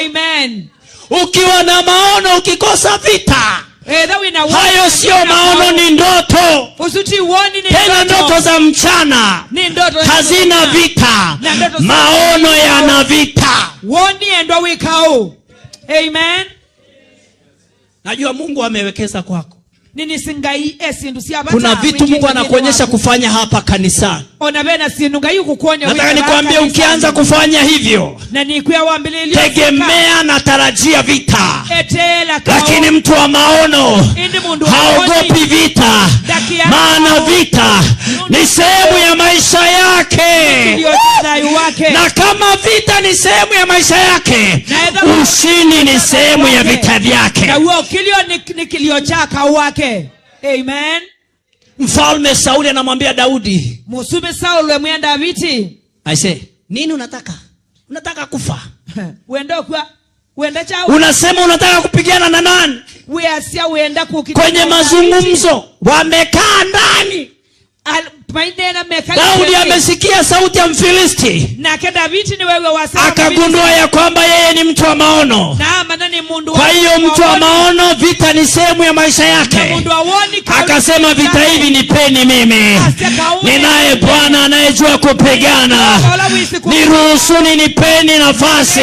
Amen. Ukiwa na maono ukikosa vita, hayo sio maono, ni ndoto. Tena ndoto za mchana hazina vita, maono yana vita. Amen. Najua Mungu amewekeza kwako. Kuna vitu Mungu anakuonyesha kufanya hapa kanisani. Nataka nikwambie, ukianza kufanya hivyo, tegemea na tarajia vita. Lakini mtu wa maono haogopi vita, maana vita ni sehemu ya maisha yake. Na kama vita ni sehemu ya maisha yake, ushindi ni sehemu ya vita vyake. Amen. Mfalme Sauli anamwambia Daudi, I say, nini unataka? Unataka kufa? Unasema unataka kupigana na nani? Kwenye mazungumzo wamekaa ndani. Daudi amesikia sauti ya Mfilisti, akagundua ya kwamba yeye ni mtu wa maono. Kwa hiyo mtu wa maono, vita ni sehemu ya maisha yake. Akasema, vita hivi nipeni mimi, ninaye Bwana anayejua kupigana, niruhusuni, nipeni nafasi.